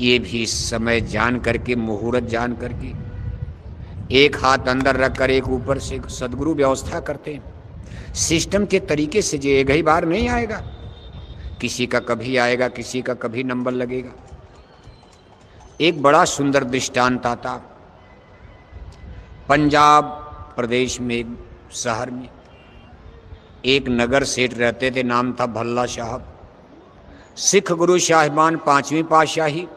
ये भी समय जान करके, मुहूर्त जान करके, एक हाथ अंदर रखकर एक ऊपर से सदगुरु व्यवस्था करते हैं सिस्टम के तरीके से। जो एक ही बार नहीं आएगा, किसी का कभी आएगा, किसी का कभी नंबर लगेगा। एक बड़ा सुंदर दृष्टांत आता पंजाब प्रदेश में, एक शहर में एक नगर सेठ रहते थे, नाम था भल्ला साहब। सिख गुरु साहिबान पांचवी पातशाही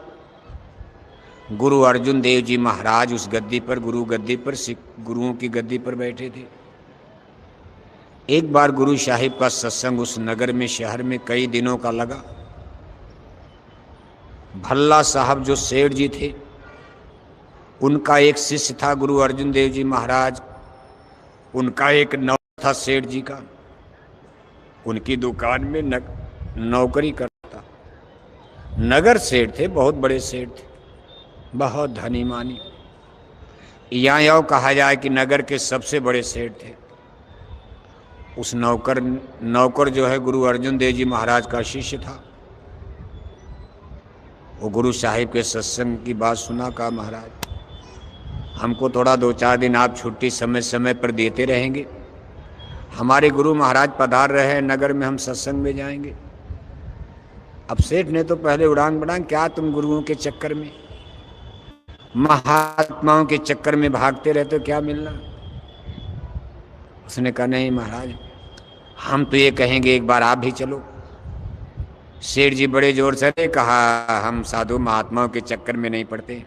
गुरु अर्जुन देव जी महाराज उस गद्दी पर, गुरु गद्दी पर, सिख गुरुओं की गद्दी पर बैठे थे। एक बार गुरु साहिब का सत्संग उस नगर में, शहर में कई दिनों का लगा। भल्ला साहब जो सेठ जी थे, उनका एक शिष्य था गुरु अर्जुन देव जी महाराज, उनका एक नौकर था सेठ जी का, उनकी दुकान में नौकरी करता। नगर सेठ थे, बहुत बड़े सेठ थे, बहुत धनी मानी। यहाँ कहा जाए कि नगर के सबसे बड़े सेठ थे। उस नौकर जो है गुरु अर्जुन देव जी महाराज का शिष्य था। वो गुरु साहिब के सत्संग की बात सुना, कहा महाराज हमको थोड़ा 2-4 दिन आप छुट्टी समय समय पर देते रहेंगे। हमारे गुरु महाराज पधार रहे हैं नगर में, हम सत्संग में जाएंगे। अब सेठ ने तो पहले उड़ान बढ़ान, क्या तुम गुरुओं के चक्कर में, महात्माओं के चक्कर में भागते रहते हो, क्या मिलना। उसने कहा नहीं महाराज, हम तो ये कहेंगे एक बार आप भी चलो। सेठ जी बड़े जोर से ने कहा हम साधु महात्माओं के चक्कर में नहीं पड़ते।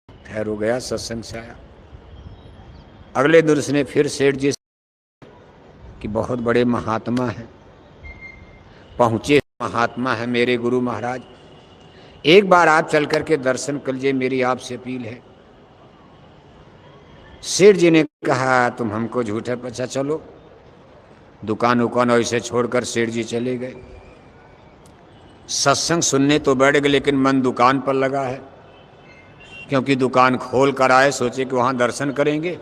खैर हो गया, सत्संग से आया। अगले दिन उसने फिर सेठ जी कि बहुत बड़े महात्मा हैं, पहुंचे महात्मा है मेरे गुरु महाराज, एक बार आप चल करके दर्शन कर लीजिए, मेरी आपसे अपील है। सेठ जी ने कहा तुम हमको झूठे पचा, चलो। दुकान उकान ऐसे छोड़कर सेठ जी चले गए। सत्संग सुनने तो बैठ गए, लेकिन मन दुकान पर लगा है, क्योंकि दुकान खोल कर आए, सोचे कि वहाँ दर्शन करेंगे,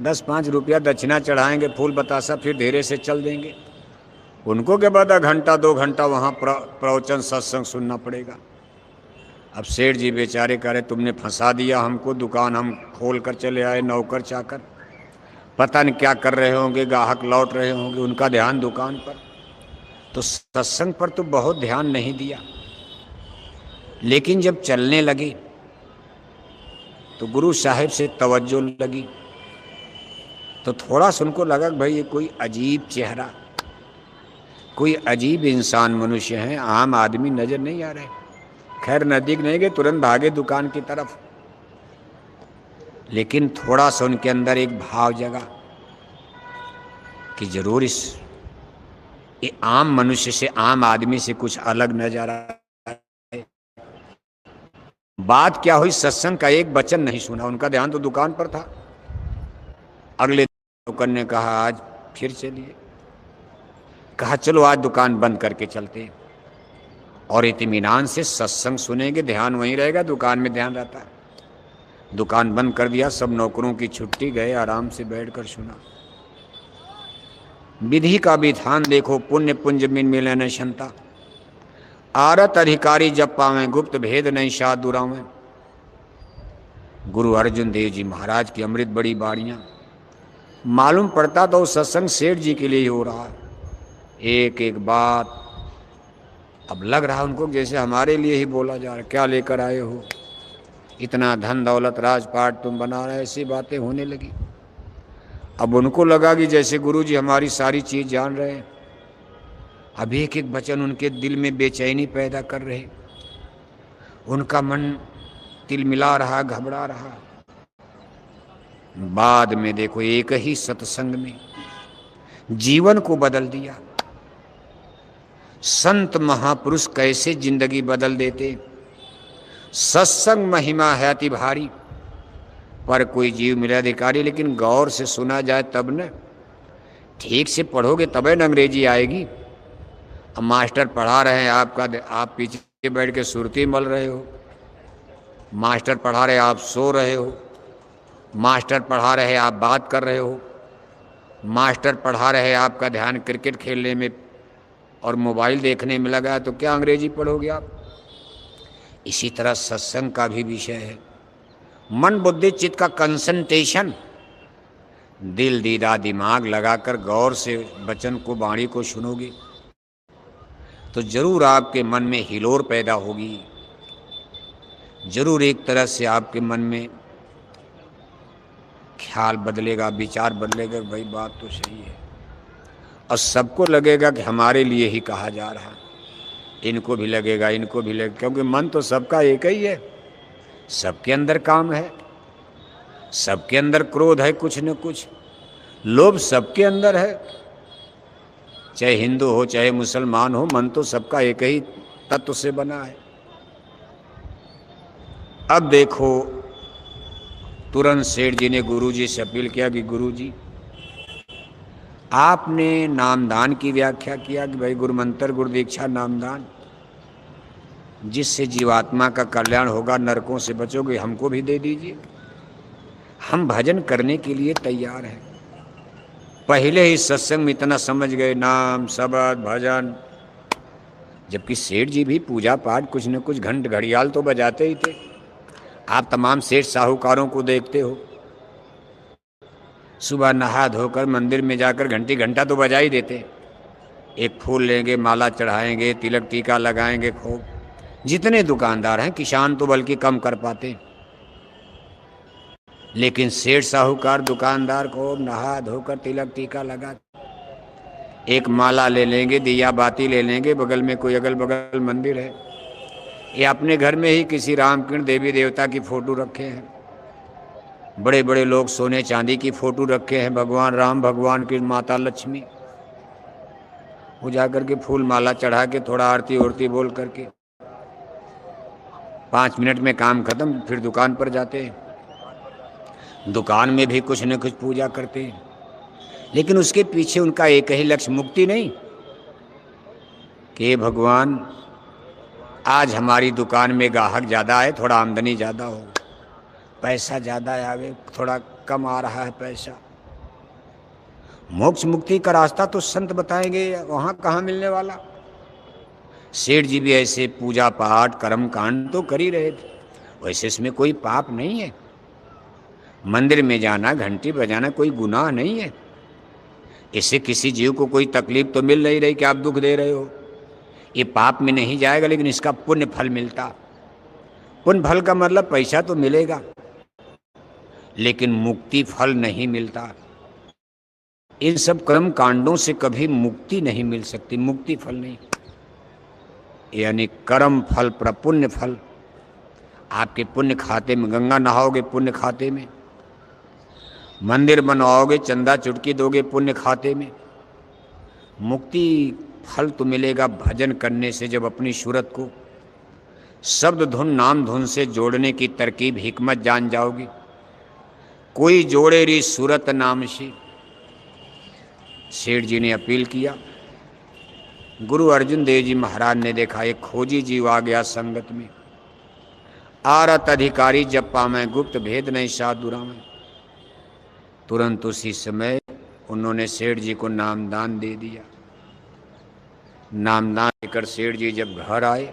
10-5 रुपया दक्षिणा चढ़ाएंगे, फूल बतासा, फिर धीरे से चल देंगे। उनको के बाद 1 घंटा 2 घंटा वहाँ प्रवचन सत्संग सुनना पड़ेगा। अब सेठ जी बेचारे कह रहे तुमने फंसा दिया हमको, दुकान हम खोल कर चले आए, नौकर चाकर पता नहीं क्या कर रहे होंगे, ग्राहक लौट रहे होंगे, उनका ध्यान दुकान पर, तो सत्संग पर तो बहुत ध्यान नहीं दिया। लेकिन जब चलने लगे तो गुरु साहिब से तवज्जो लगी, तो थोड़ा सा उनको लगा कि भाई ये कोई अजीब चेहरा, कोई अजीब इंसान मनुष्य है, आम आदमी नजर नहीं आ रहे। खैर नजदीक नहीं गए, तुरंत भागे दुकान की तरफ। लेकिन थोड़ा सा उनके अंदर एक भाव जगा कि जरूर ये आम मनुष्य से, आम आदमी से कुछ अलग नजर आ। बात क्या हुई, सत्संग का एक वचन नहीं सुना, उनका ध्यान तो दुकान पर था। अगले नौकर ने कहा आज फिर चलिए। कहा चलो आज दुकान बंद करके चलते हैं और इत्मीनान से सत्संग सुनेंगे, ध्यान वहीं रहेगा, दुकान में ध्यान रहता है। दुकान बंद कर दिया, सब नौकरों की छुट्टी, गए आराम से बैठकर सुना। विधि का विधान देखो, पुण्य पुंज मिन मिलन क्षमता, आरत अधिकारी जब पावें, गुप्त भेद नहीं शाद दुरावें। गुरु अर्जुन देव जी महाराज की अमृत बड़ी बाणियां। मालूम पड़ता तो सत्संग सेठ जी के लिए ही हो रहा है, एक एक बात। अब लग रहा उनको जैसे हमारे लिए ही बोला जा रहा, क्या लेकर आए हो, इतना धन दौलत राजपाट तुम बना रहे, ऐसी बातें होने लगी। अब उनको लगा कि जैसे गुरु जी हमारी सारी चीज जान रहे हैं। अब एक एक वचन उनके दिल में बेचैनी पैदा कर रहे, उनका मन तिलमिला रहा, घबरा रहा। बाद में देखो एक ही सत्संग में जीवन को बदल दिया। संत महापुरुष कैसे जिंदगी बदल देते। सत्संग महिमा है अति भारी, पर कोई जीव मिले अधिकारी। लेकिन गौर से सुना जाए तब न, ठीक से पढ़ोगे तबे न अंग्रेजी आएगी। अब मास्टर पढ़ा रहे हैं, आप पीछे बैठ के सुरती मल रहे हो, मास्टर पढ़ा रहे आप सो रहे हो, मास्टर पढ़ा रहे आप बात कर रहे हो, मास्टर पढ़ा रहे आपका ध्यान क्रिकेट खेलने में और मोबाइल देखने में लगा, तो क्या अंग्रेजी पढ़ोगे आप। इसी तरह सत्संग का भी विषय है मन बुद्धि चित्त का कंसंट्रेशन। दिल दीदा दिमाग लगाकर गौर से वचन को वाणी को सुनोगे तो जरूर आपके मन में हिलोर पैदा होगी, जरूर एक तरह से आपके मन में ख्याल बदलेगा, विचार बदलेगा, भाई बात तो सही है। और सबको लगेगा कि हमारे लिए ही कहा जा रहा, इनको भी लगेगा, इनको भी लगेगा, क्योंकि मन तो सबका एक ही है, सबके अंदर काम है, सबके अंदर क्रोध है, कुछ न कुछ लोभ सबके अंदर है, चाहे हिंदू हो चाहे मुसलमान हो, मन तो सबका एक ही तत्व से बना है। अब देखो तुरंत सेठ जी ने गुरुजी से अपील किया कि गुरुजी आपने नामदान की व्याख्या किया कि भाई गुरुमंत्र गुरु दीक्षा नामदान जिससे जीवात्मा का कल्याण होगा, नरकों से बचोगे, हमको भी दे दीजिए, हम भजन करने के लिए तैयार हैं। पहले ही सत्संग में इतना समझ गए, नाम शब्द भजन, जबकि सेठ जी भी पूजा पाठ कुछ न कुछ घंट घड़ियाल तो बजाते ही थे। आप तमाम सेठ साहूकारों को देखते हो, सुबह नहा धोकर मंदिर में जाकर घंटी घंटा तो बजा ही देते, एक फूल लेंगे, माला चढ़ाएंगे, तिलक टीका लगाएंगे खूब। जितने दुकानदार हैं, किसान तो बल्कि कम कर पाते, लेकिन सेठ साहूकार दुकानदार को नहा धोकर तिलक टीका लगा, एक माला ले लेंगे, दिया बाती ले लेंगे, बगल में कोई अगल बगल मंदिर है या अपने घर में ही किसी रामकृष्ण देवी देवता की फोटो रखे हैं, बड़े बड़े लोग सोने चांदी की फोटो रखे हैं, भगवान राम, भगवान की माता लक्ष्मी, वो जाकर के फूल माला चढ़ा के थोड़ा आरती उरती बोल करके 5 मिनट में काम खत्म, फिर दुकान पर जाते हैं। दुकान में भी कुछ न कुछ पूजा करते हैं, लेकिन उसके पीछे उनका एक ही लक्ष्य, मुक्ति नहीं कि भगवान आज हमारी दुकान में ग्राहक ज़्यादा है, थोड़ा आमदनी ज़्यादा हो, पैसा ज़्यादा आवे, थोड़ा कम आ रहा है पैसा। मोक्ष मुक्ति का रास्ता तो संत बताएंगे, वहाँ कहाँ मिलने वाला। सेठ जी भी ऐसे पूजा पाठ कर्म कांड तो कर ही रहे थे, वैसे इसमें कोई पाप नहीं है। मंदिर में जाना, घंटी बजाना कोई गुनाह नहीं है, इससे किसी जीव को कोई तकलीफ तो मिल नहीं रही कि आप दुख दे रहे हो, ये पाप में नहीं जाएगा, लेकिन इसका पुण्य फल मिलता। पुण्य फल का मतलब पैसा तो मिलेगा, लेकिन मुक्ति फल नहीं मिलता। इन सब कर्म कांडों से कभी मुक्ति नहीं मिल सकती, मुक्ति फल नहीं, यानी कर्म फल पुण्य फल। आपके पुण्य खाते में, गंगा नहाओगे पुण्य खाते में, मंदिर बनवाओगे चंदा चुटकी दोगे पुण्य खाते में। मुक्ति फल तो मिलेगा भजन करने से, जब अपनी सूरत को शब्द धुन नाम धुन से जोड़ने की तरकीब हिकमत जान जाओगी। कोई जोड़े री सूरत नाम से, सेठ जी ने अपील किया। गुरु अर्जुन देव जी महाराज ने देखा एक खोजी जीव आ गया संगत में, आरत अधिकारी जब पामै गुप्त भेद नहीं साधुरा में। तुरंत उसी समय उन्होंने सेठ जी को नामदान दे दिया। नामदान लेकर सेठ जी जब घर आए,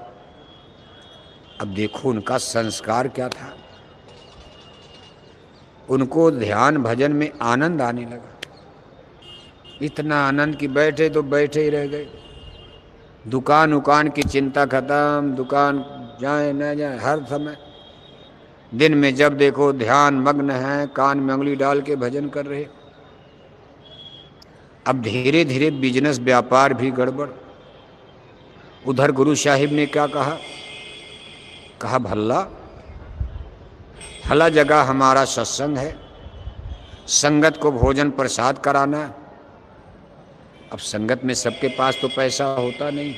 अब देखो उनका संस्कार क्या था, उनको ध्यान भजन में आनंद आने लगा, इतना आनंद कि बैठे तो बैठे ही रह गए। दुकान उकान की चिंता खत्म, दुकान जाए न जाए, हर समय दिन में जब देखो ध्यान मग्न है, कान में उंगली डाल के भजन कर रहे। अब धीरे धीरे बिजनेस व्यापार भी गड़बड़। उधर गुरु साहिब ने क्या कहा, कहा भल्ला फला जगह हमारा सत्संग है, संगत को भोजन प्रसाद कराना। अब संगत में सबके पास तो पैसा होता नहीं,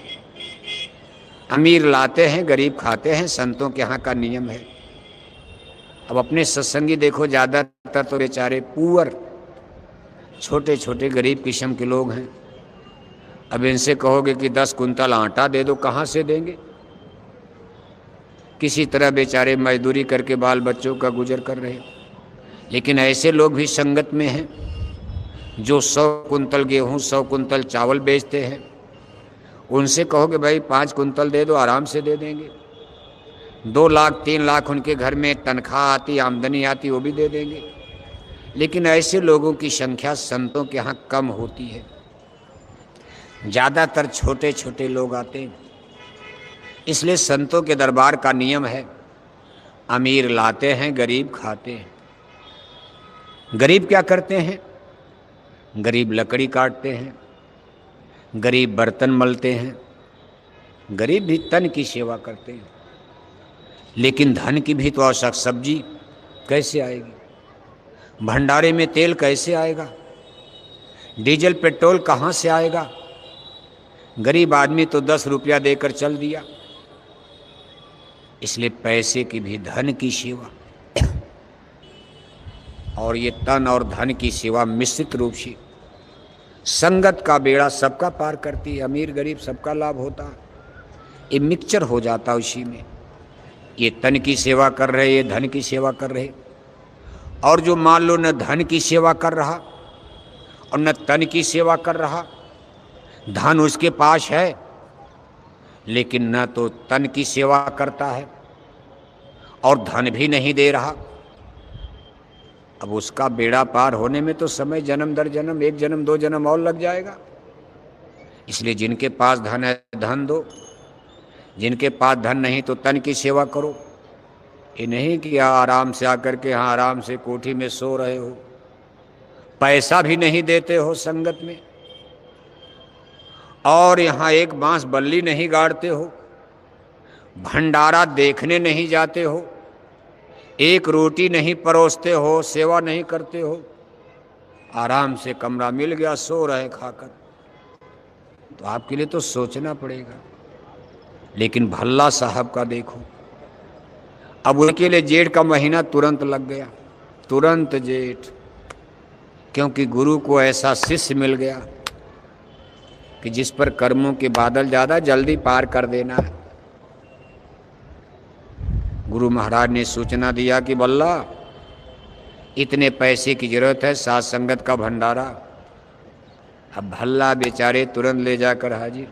अमीर लाते हैं गरीब खाते हैं, संतों के यहाँ का नियम है। अब अपने सत्संगी देखो ज़्यादातर तो बेचारे पुअर, छोटे छोटे गरीब किस्म के लोग हैं। अब इनसे कहोगे कि 10 कुंतल आटा दे दो, कहाँ से देंगे? किसी तरह बेचारे मजदूरी करके बाल बच्चों का गुजर कर रहे। लेकिन ऐसे लोग भी संगत में हैं जो 100 कुंतल गेहूँ 100 कुंतल चावल बेचते हैं। उनसे कहोगे भाई 5 कुंतल दे दो, आराम से दे देंगे। 2 लाख 3 लाख उनके घर में तनख्वाह आती, आमदनी आती, वो भी दे देंगे। लेकिन ऐसे लोगों की संख्या संतों के यहाँ कम होती है। ज़्यादातर छोटे छोटे लोग आते हैं। इसलिए संतों के दरबार का नियम है, अमीर लाते हैं, गरीब खाते हैं। गरीब क्या करते हैं? गरीब लकड़ी काटते हैं, गरीब बर्तन मलते हैं, गरीब भी तन की सेवा करते हैं। लेकिन धन की भी तो आवश्यक, सब्जी कैसे आएगी? भंडारे में तेल कैसे आएगा? डीजल पेट्रोल कहाँ से आएगा? गरीब आदमी तो 10 रुपया देकर चल दिया। इसलिए पैसे की भी धन की सेवा, और ये तन और धन की सेवा मिश्रित रूप से संगत का बेड़ा सबका पार करती है। अमीर गरीब सबका लाभ होता है। ये मिक्सचर हो जाता है उसी में। ये तन की सेवा कर रहे, ये धन की सेवा कर रहे। और जो मान लो न धन की सेवा कर रहा और न तन की सेवा कर रहा, धन उसके पास है लेकिन न तो तन की सेवा करता है और धन भी नहीं दे रहा, अब उसका बेड़ा पार होने में तो समय जन्म दर जन्म, 1 जन्म 2 जन्म और लग जाएगा। इसलिए जिनके पास धन है धन दो, जिनके पास धन नहीं तो तन की सेवा करो। ये नहीं कि आराम से आकर के यहाँ आराम से कोठी में सो रहे हो, पैसा भी नहीं देते हो संगत में, और यहाँ एक बांस बल्ली नहीं गाड़ते हो, भंडारा देखने नहीं जाते हो, एक रोटी नहीं परोसते हो, सेवा नहीं करते हो, आराम से कमरा मिल गया सो रहे खाकर, तो आपके लिए तो सोचना पड़ेगा। लेकिन भल्ला साहब का देखो, अब उनके लिए जेठ का महीना तुरंत लग गया, तुरंत जेठ, क्योंकि गुरु को ऐसा शिष्य मिल गया कि जिस पर कर्मों के बादल ज़्यादा जल्दी पार कर देना है। गुरु महाराज ने सूचना दिया कि बल्ला इतने पैसे की जरूरत है, साथ संगत का भंडारा। अब भल्ला बेचारे तुरंत ले जाकर हाजिर।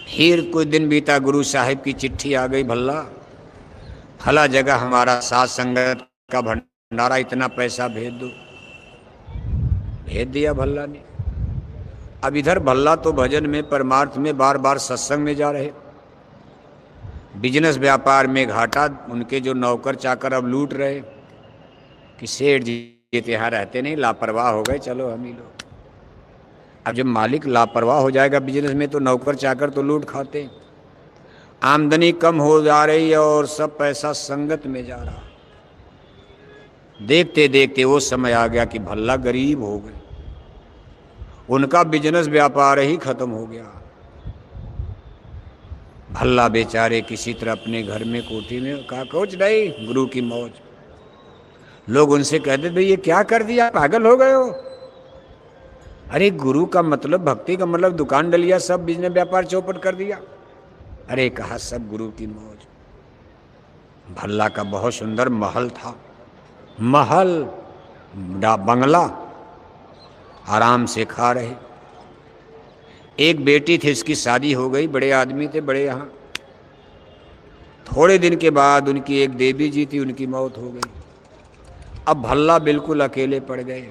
फिर कुछ दिन बीता, गुरु साहिब की चिट्ठी आ गई, भल्ला फला जगह हमारा साथ संगत का भंडारा, इतना पैसा भेज दो। भेज दिया भल्ला ने। अब इधर भल्ला तो भजन में, परमार्थ में, बार बार सत्संग में जा रहे। बिजनेस व्यापार में घाटा, उनके जो नौकर चाकर अब लूट रहे कि सेठ जी यहाँ रहते नहीं, लापरवाह हो गए, चलो हम ही लोग। अब जब मालिक लापरवाह हो जाएगा बिजनेस में तो नौकर चाकर तो लूट खाते। आमदनी कम हो जा रही है और सब पैसा संगत में जा रहा। देखते देखते वो समय आ गया कि भल्ला गरीब हो गए, उनका बिजनेस व्यापार ही खत्म हो गया। भल्ला बेचारे किसी तरह अपने घर में कोठी में, कहा कुछ नहीं, गुरु की मौज। लोग उनसे कहते भाई ये क्या कर दिया, पागल हो गए हो? अरे गुरु का मतलब, भक्ति का मतलब दुकान डलिया, सब बिजनेस व्यापार चौपट कर दिया। अरे कहा सब गुरु की मौज। भल्ला का बहुत सुंदर महल था, महल बंगला, आराम से खा रहे। एक बेटी थी, इसकी शादी हो गई, बड़े आदमी थे, बड़े यहाँ। थोड़े दिन के बाद उनकी एक देवी जी थी, उनकी मौत हो गई। अब भल्ला बिल्कुल अकेले पड़ गए।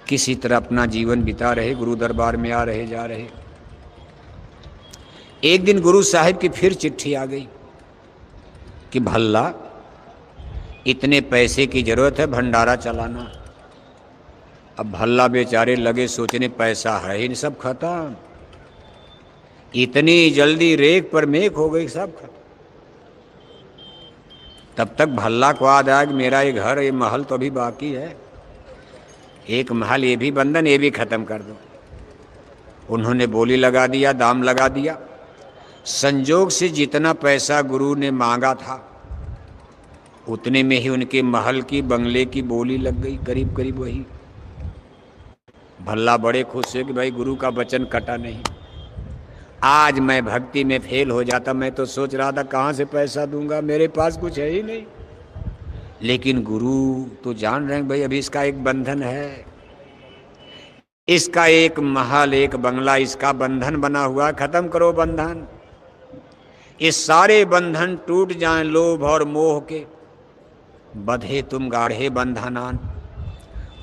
किसी तरह अपना जीवन बिता रहे, गुरु दरबार में आ रहे जा रहे। एक दिन गुरु साहिब की फिर चिट्ठी आ गई कि भल्ला इतने पैसे की जरूरत है, भंडारा चलाना। अब भल्ला बेचारे लगे सोचने, पैसा है ही नहीं, सब खत्म। इतनी जल्दी रेख पर मेघ हो गई, सब खत्म। तब तक भल्ला को याद आया कि मेरा ये घर, ये महल तो अभी बाकी है, एक महल ये भी बंधन, ये भी खत्म कर दो। उन्होंने बोली लगा दिया, दाम लगा दिया। संजोग से जितना पैसा गुरु ने मांगा था उतने में ही उनके महल की, बंगले की बोली लग गई, करीब करीब वही। भल्ला बड़े खुश हुए कि भाई गुरु का वचन कटा नहीं। आज मैं भक्ति में फेल हो जाता, मैं तो सोच रहा था कहाँ से पैसा दूंगा, मेरे पास कुछ है ही नहीं। लेकिन गुरु तो जान रहे हैं भाई अभी इसका एक बंधन है, इसका एक महल, एक बंगला, इसका बंधन बना हुआ, खत्म करो बंधन। ये सारे बंधन टूट जाएं लोभ और मोह के, बंधे तुम गाढ़े बंधनान,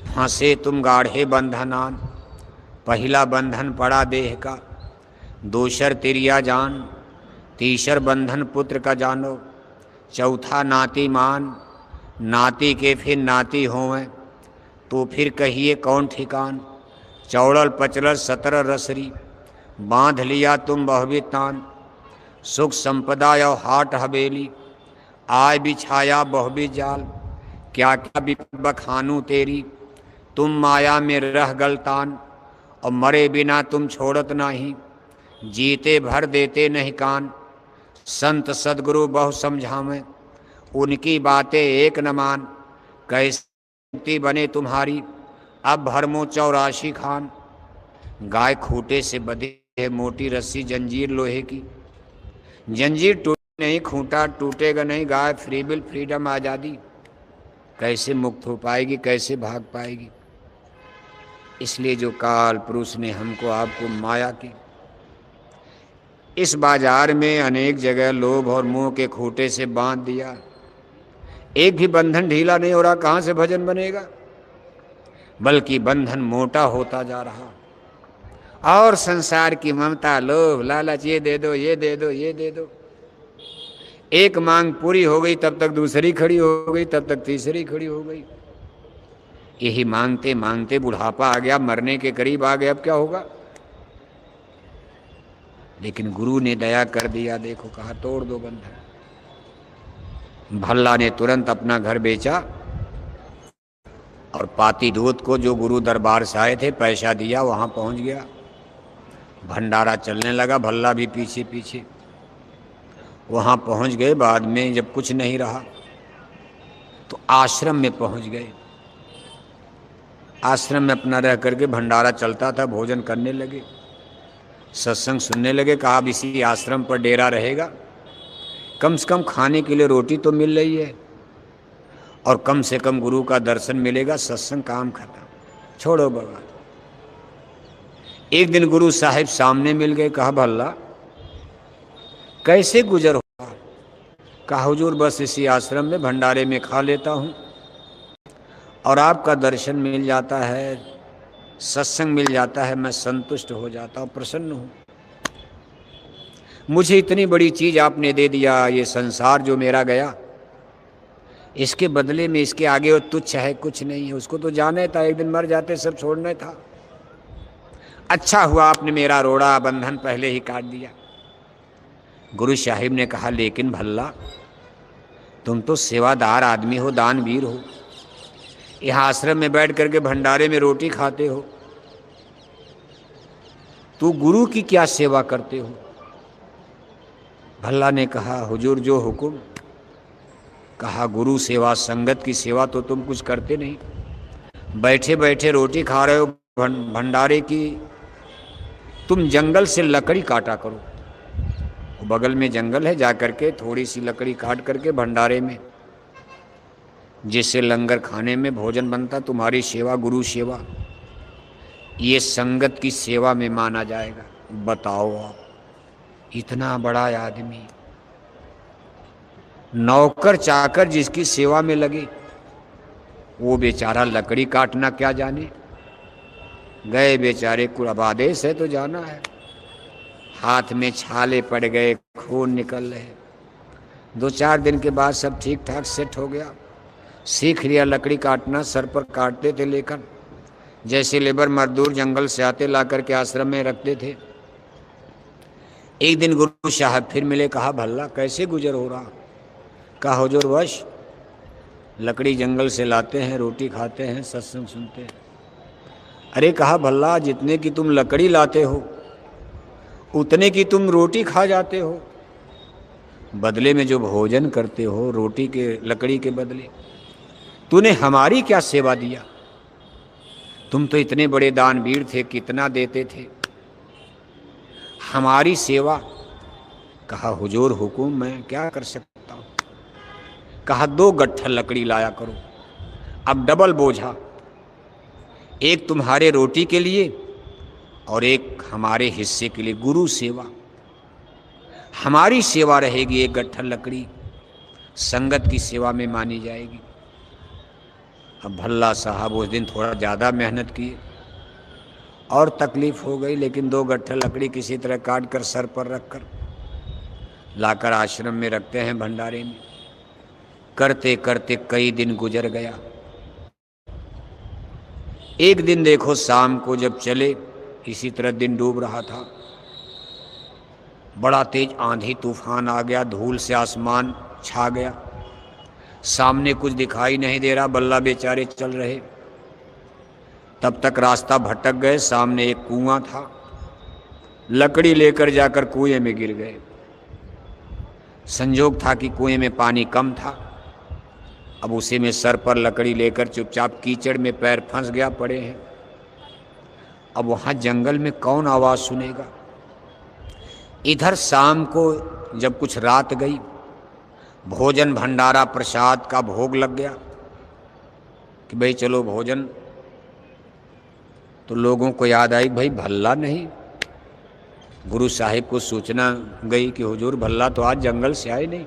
फंसे तुम गाढ़े बंधनान। पहला बंधन पड़ा देह का, दूसर तिरिया जान, तीसर बंधन पुत्र का जानो, चौथा नाती मान, नाती के फिर नाती होवें, तो फिर कहिए कौन ठिकान। चौड़ल पचरल 17 रसरी, बांध लिया तुम बहुवी तान। सुख संपदा यो हाट हवेली, आय बिछाया बहुवी जाल। क्या क्या विपद बखानू तेरी, तुम माया में रह गलतान। और मरे बिना तुम छोड़त नहीं, जीते भर देते नहीं कान। संत सदगुरु बहु समझावें, उनकी बातें एक न मान। कैसी बने तुम्हारी, अब भरमो 84 खान। गाय खूंटे से बंधी है मोटी रस्सी जंजीर लोहे की, जंजीर टूटी नहीं, खूंटा टूटेगा नहीं। गाय फ्री विल, फ्रीडम, आज़ादी, कैसे मुक्त हो पाएगी, कैसे भाग पाएगी। इसलिए जो काल पुरुष ने हमको आपको माया की इस बाजार में अनेक जगह लोभ और मोह के खूंटे से बांध दिया, एक भी बंधन ढीला नहीं हो रहा, कहाँ से भजन बनेगा, बल्कि बंधन मोटा होता जा रहा। और संसार की ममता, लोभ, लालच, ये दे दो, ये दे दो, ये दे दो। एक मांग पूरी हो गई तब तक दूसरी खड़ी हो गई, तब तक तीसरी खड़ी हो गई। यही मांगते मांगते बुढ़ापा आ गया, मरने के करीब आ गए, अब क्या होगा। लेकिन गुरु ने दया कर दिया, देखो कहा तोड़ दो बंधन। भल्ला ने तुरंत अपना घर बेचा और पाती दूत को, जो गुरु दरबार से आए थे, पैसा दिया, वहां पहुंच गया। भंडारा चलने लगा, भल्ला भी पीछे पीछे। वहां पहुंच गए। बाद में जब कुछ नहीं रहा तो आश्रम में पहुंच गए। आश्रम में अपना रह करके भंडारा चलता था, भोजन करने लगे, सत्संग सुनने लगे। कहा अब इसी आश्रम पर डेरा रहेगा, कम से कम खाने के लिए रोटी तो मिल रही है और कम से कम गुरु का दर्शन मिलेगा। सत्संग काम खत्म, छोड़ो बाबा। एक दिन गुरु साहिब सामने मिल गए। कहा भल्ला कैसे गुजर हुआ। कहा हुजूर बस इसी आश्रम में भंडारे में खा लेता हूँ और आपका दर्शन मिल जाता है, सत्संग मिल जाता है, मैं संतुष्ट हो जाता हूँ, प्रसन्न हूँ। मुझे इतनी बड़ी चीज आपने दे दिया, ये संसार जो मेरा गया, इसके बदले में इसके आगे वो तुच्छ है, कुछ नहीं है। उसको तो जाना था, एक दिन मर जाते, सब छोड़ना था। अच्छा हुआ आपने मेरा रोड़ा बंधन पहले ही काट दिया। गुरु साहिब ने कहा लेकिन भल्ला तुम तो सेवादार आदमी हो, दानवीर हो, यहाँ आश्रम में बैठ करके भंडारे में रोटी खाते हो, तू गुरु की क्या सेवा करते हो। भल्ला ने कहा हुजूर जो हुक्म। कहा गुरु सेवा, संगत की सेवा तो तुम कुछ करते नहीं, बैठे बैठे रोटी खा रहे हो भंडारे की। तुम जंगल से लकड़ी काटा करो, बगल में जंगल है, जा करके थोड़ी सी लकड़ी काट करके भंडारे में, जिससे लंगर खाने में भोजन बनता, तुम्हारी सेवा गुरु सेवा, ये संगत की सेवा में माना जाएगा। बताओ आप, इतना बड़ा आदमी, नौकर चाकर जिसकी सेवा में लगे, वो बेचारा लकड़ी काटना क्या जाने। गए बेचारे को, अब आदेश है तो जाना है। हाथ में छाले पड़ गए, खून निकल रहे। 2-4 दिन के बाद सब ठीक ठाक सेट हो गया, सीख लिया लकड़ी काटना। सर पर काटते थे लेकर, जैसे लेबर मजदूर जंगल से आते ला करके आश्रम में रखते थे। एक दिन गुरु साहब फिर मिले। कहा भल्ला कैसे गुजर हो रहा। कहा हुजूर वश लकड़ी जंगल से लाते हैं, रोटी खाते हैं, सत्संग सुनते हैं। अरे कहा भल्ला जितने की तुम लकड़ी लाते हो उतने की तुम रोटी खा जाते हो, बदले में जो भोजन करते हो रोटी के लकड़ी के बदले, तूने हमारी क्या सेवा दिया। तुम तो इतने बड़े दानवीर थे, कितना देते थे, हमारी सेवा। कहा हुजूर हुकुम, मैं क्या कर सकता हूँ। कहा 2 गट्ठर लकड़ी लाया करो, अब डबल बोझा, एक तुम्हारे रोटी के लिए और एक हमारे हिस्से के लिए गुरु सेवा। हमारी सेवा रहेगी, एक गट्ठर लकड़ी संगत की सेवा में मानी जाएगी। अब भल्ला साहब उस दिन थोड़ा ज़्यादा मेहनत किए और तकलीफ हो गई, लेकिन 2 गट्ठर लकड़ी किसी तरह काट कर सर पर रखकर लाकर आश्रम में रखते हैं भंडारे में। करते करते कई दिन गुजर गया। एक दिन देखो शाम को जब चले, इसी तरह दिन डूब रहा था, बड़ा तेज आंधी तूफान आ गया, धूल से आसमान छा गया, सामने कुछ दिखाई नहीं दे रहा, बल्ला बेचारे चल रहे। तब तक रास्ता भटक गए, सामने एक कुआं था, लकड़ी लेकर जाकर कुएं में गिर गए। संजोग था कि कुएं में पानी कम था। अब उसी में सर पर लकड़ी लेकर चुपचाप कीचड़ में पैर फंस गया, पड़े हैं। अब वहाँ जंगल में कौन आवाज़ सुनेगा। इधर शाम को जब कुछ रात गई, भोजन भंडारा प्रसाद का भोग लग गया कि भाई चलो भोजन। तो लोगों को याद आई भाई भल्ला नहीं। गुरु साहिब को सूचना गई कि हुजूर भल्ला तो आज जंगल से आए नहीं।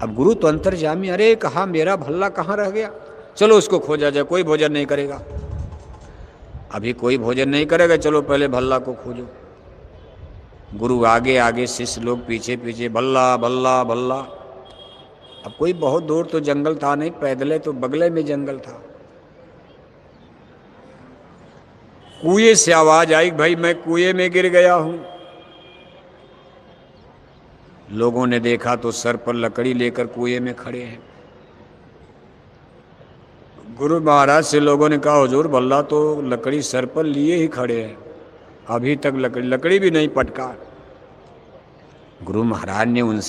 अब गुरु तो अंतर्यामी, अरे कहा मेरा भल्ला कहाँ रह गया, चलो उसको खोजा जाए। कोई भोजन नहीं करेगा, अभी कोई भोजन नहीं करेगा, चलो पहले भल्ला को खोजो। गुरु आगे आगे, शिष्य लोग पीछे पीछे, भल्ला भल्ला भल्ला। अब कोई बहुत दूर तो जंगल था नहीं, पैदले तो बगले में जंगल था। कुएं से आवाज आई, भाई मैं कुएं में गिर गया हूं। लोगों ने देखा तो सर पर लकड़ी लेकर कुएं में खड़े हैं। गुरु महाराज से लोगों ने कहा हुजूर भल्ला तो लकड़ी सर पर लिए ही खड़े हैं, अभी तक लकड़ी भी नहीं पटका। गुरु महाराज ने उन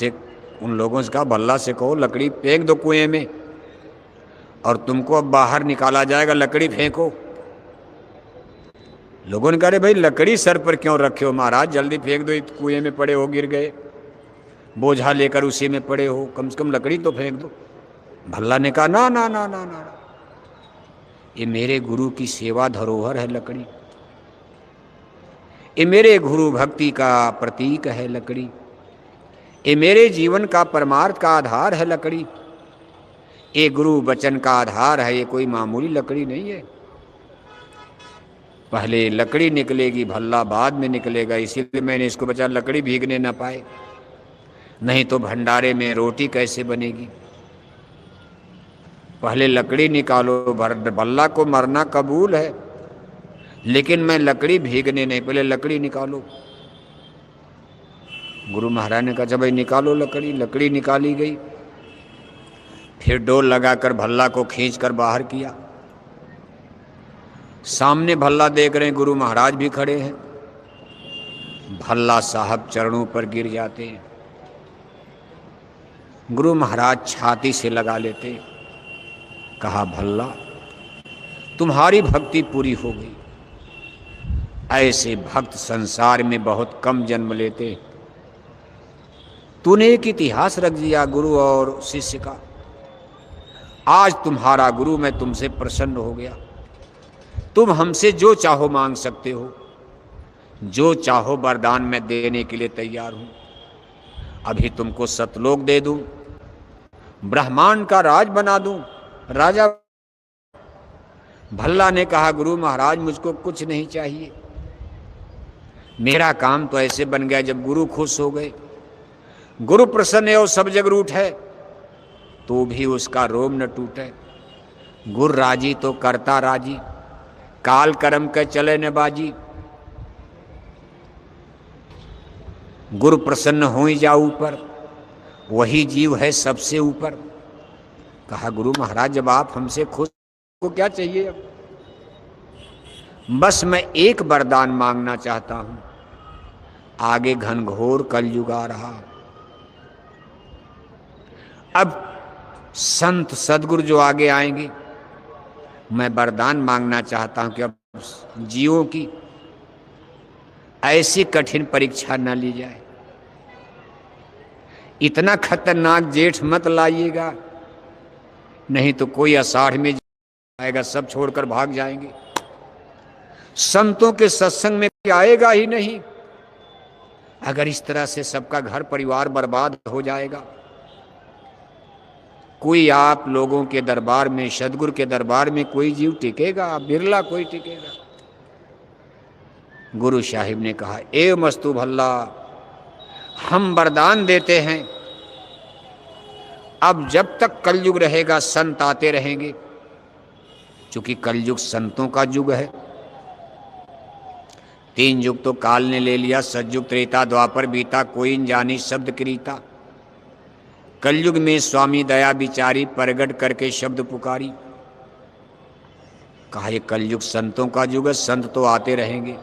लोगों से कहा भल्ला से कहो लकड़ी फेंक दो कुएं में, और तुमको अब बाहर निकाला जाएगा, लकड़ी फेंको। लोगों ने कहा अरे भाई लकड़ी सर पर क्यों रखे हो महाराज, जल्दी फेंक दो, कुएं में पड़े हो, गिर गए, बोझा लेकर उसी में पड़े हो, कम से कम लकड़ी तो फेंक दो। भल्ला ने कहा ना ना ना ना ना, ये मेरे गुरु की सेवा धरोहर है लकड़ी, ये मेरे गुरु भक्ति का प्रतीक है लकड़ी, ये मेरे जीवन का परमार्थ का आधार है लकड़ी, ये गुरु वचन का आधार है, ये कोई मामूली लकड़ी नहीं है। पहले लकड़ी निकलेगी, भल्ला बाद में निकलेगा, इसीलिए मैंने इसको बचा, लकड़ी भीगने ना पाए, नहीं तो भंडारे में रोटी कैसे बनेगी। पहले लकड़ी निकालो, भल्ला को मरना कबूल है, लेकिन मैं लकड़ी भीगने नहीं, पहले लकड़ी निकालो। गुरु महाराज ने कहा भाई निकालो लकड़ी। लकड़ी निकाली गई, फिर डोल लगाकर भल्ला को खींचकर बाहर किया। सामने भल्ला देख रहे हैं, गुरु महाराज भी खड़े हैं। भल्ला साहब चरणों पर गिर जाते हैं, गुरु महाराज छाती से लगा लेते, कहा भल्ला तुम्हारी भक्ति पूरी हो गई, ऐसे भक्त संसार में बहुत कम जन्म लेते, तूने एक इतिहास रख दिया गुरु और शिष्य का। आज तुम्हारा गुरु, मैं तुमसे प्रसन्न हो गया, तुम हमसे जो चाहो मांग सकते हो, जो चाहो वरदान मैं देने के लिए तैयार हूं। अभी तुमको सतलोक दे दूं, ब्रह्मांड का राज बना दूं, राजा। भल्ला ने कहा गुरु महाराज मुझको कुछ नहीं चाहिए, मेरा काम तो ऐसे बन गया, जब गुरु खुश हो गए, गुरु प्रसन्न है और सब जग रूठ है, तो भी उसका रोम न टूटे। गुरु राजी तो करता राजी, काल कर्म के चले न बाजी। गुरु प्रसन्न हो ही जा ऊपर, वही जीव है सबसे ऊपर। कहा गुरु महाराज जब आप हमसे खुश को क्या चाहिए, अब बस मैं एक वरदान मांगना चाहता हूं, आगे घनघोर कलयुग आ रहा, अब संत सदगुरु जो आगे आएंगे, मैं वरदान मांगना चाहता हूं कि अब जीवों की ऐसी कठिन परीक्षा न ली जाए, इतना खतरनाक जेठ मत लाइएगा, नहीं तो कोई आषाढ़ में आएगा सब छोड़कर भाग जाएंगे। संतों के सत्संग में आएगा ही नहीं। अगर इस तरह से सबका घर परिवार बर्बाद हो जाएगा, कोई आप लोगों के दरबार में, सदगुरु के दरबार में कोई जीव टिकेगा? बिरला कोई टिकेगा। गुरु साहिब ने कहा, ए मस्तू भल्ला, हम वरदान देते हैं, अब जब तक कलयुग रहेगा संत आते रहेंगे, क्योंकि कलयुग संतों का युग है। 3 युग तो काल ने ले लिया, सतयुग त्रेता द्वापर बीता, कोई न जानी शब्द क्रीता। कलयुग में स्वामी दया बिचारी, प्रगट करके शब्द पुकारी। कहा ये कलयुग संतों का युग है, संत तो आते रहेंगे।